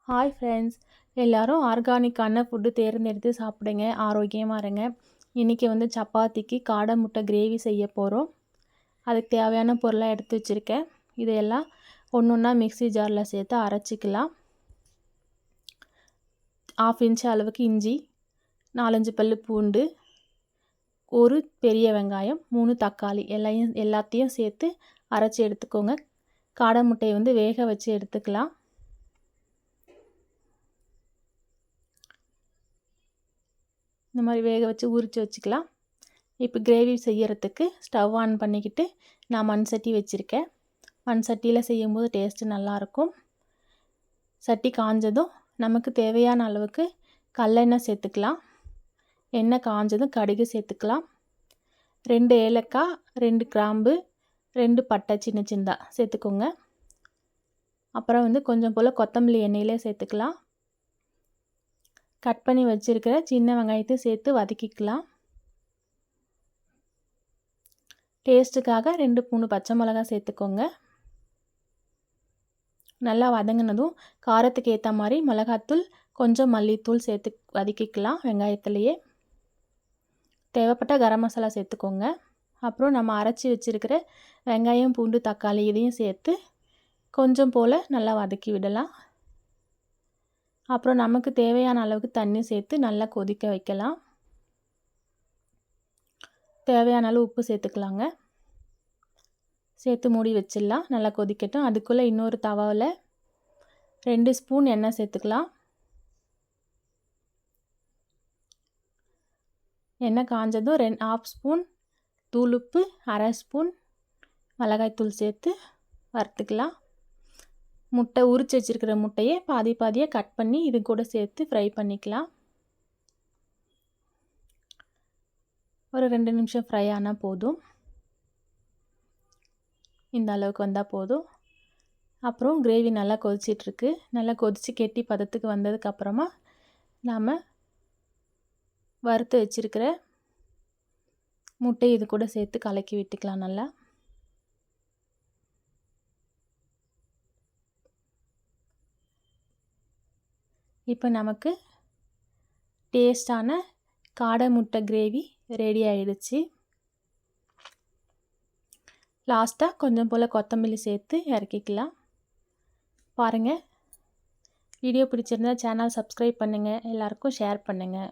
Hi friends, எல்லோரும் ஆர்கானிக்கான food தேர்ந்தெடுத்து சாப்பிடுங்க, ஆரோக்கியமாக இருங்க. இன்றைக்கி சப்பாத்திக்கு காடை முட்டை கிரேவி செய்ய போகிறோம். அதுக்கு தேவையான பொருளாக எடுத்து வச்சுருக்கேன். இதையெல்லாம் ஒன்று ஒன்றா மிக்ஸி ஜாரில் சேர்த்து அரைச்சிக்கலாம். 1/2 இன்ச் அளவுக்கு இஞ்சி, 4-5 பல் பூண்டு, ஒரு பெரிய வெங்காயம், 3 தக்காளி எல்லாத்தையும் சேர்த்து அரைச்சி எடுத்துக்கோங்க. காடை முட்டையை வேக வச்சு எடுத்துக்கலாம். இந்த மாதிரி வேக வச்சு உரித்து வச்சுக்கலாம். இப்போ கிரேவி செய்கிறதுக்கு ஸ்டவ் ஆன் பண்ணிக்கிட்டு நான் மண் சட்டி வச்சுருக்கேன். மண் சட்டியில் செய்யும்போது டேஸ்ட்டு நல்லாயிருக்கும். சட்டி காஞ்சதும் நமக்கு தேவையான அளவுக்கு கல்லெண்ணெய் சேர்த்துக்கலாம். எண்ணெய் காஞ்சதும் கடுகு சேர்த்துக்கலாம். 2 ஏலக்காய், 2 கிராம்பு, 2 பட்டை சின்ன சின்னதாக சேர்த்துக்கோங்க. அப்புறம் கொஞ்சம் போல் கொத்தமல்லி எண்ணெயிலே சேர்த்துக்கலாம். கட் பண்ணி வச்சுருக்கிற சின்ன வெங்காயத்தை சேர்த்து வதக்கிக்கலாம். டேஸ்ட்டுக்காக 2-3 பச்சை மிளகாய் சேர்த்துக்கோங்க. நல்லா வதங்கினதும் காரத்துக்கு ஏற்ற மாதிரி மிளகாத்தூள், கொஞ்சம் மல்லித்தூள் சேர்த்து வதக்கிக்கலாம். வெங்காயத்துலேயே தேவைப்பட்ட கரம் மசாலா சேர்த்துக்கோங்க. அப்புறம் நம்ம அரைச்சி வச்சுருக்கிற வெங்காயம், பூண்டு, தக்காளி இதையும் சேர்த்து கொஞ்சம் போல் நல்லா வதக்கி விடலாம். அப்புறம் நமக்கு தேவையான அளவுக்கு தண்ணி சேர்த்து நல்லா கொதிக்க வைக்கலாம். தேவையான அளவு உப்பு சேர்த்துக்கலாங்க. சேர்த்து மூடி வச்சிடலாம். நல்லா கொதிக்கட்டும். அதுக்குள்ளே இன்னொரு தவாவில் 2 ஸ்பூன் எண்ணெய் சேர்த்துக்கலாம். எண்ணெய் காஞ்சதும் 1/2 ஸ்பூன் தூளுப்பு, 1/2 ஸ்பூன் மிளகாய்த்தூள் சேர்த்து வறுத்துக்கலாம். முட்டை உரித்து வச்சுருக்கிற முட்டையை பாதியாக கட் பண்ணி இது கூட சேர்த்து ஃப்ரை பண்ணிக்கலாம். ஒரு 2 நிமிஷம் ஃப்ரை ஆனால் போதும். இந்த அளவுக்கு வந்தால் போதும். அப்புறம் கிரேவி நல்லா கொதிச்சிட்ருக்கு. நல்லா கொதித்து கெட்டி பதத்துக்கு வந்ததுக்கப்புறமா நாம் வறுத்து வச்சுருக்கிற முட்டை இது கூட சேர்த்து கலக்கி விட்டுக்கலாம். நல்லா இப்போ நமக்கு டேஸ்டான காடை முட்டை கிரேவி ரெடி ஆயிடுச்சு. லாஸ்ட்டாக கொஞ்சம் போல் கொத்தமல்லி சேர்த்து இறக்கிக்கலாம். பாருங்கள், வீடியோ பிடிச்சிருந்தா சேனல் சப்ஸ்கிரைப் பண்ணுங்கள், எல்லாருக்கும் ஷேர் பண்ணுங்கள்.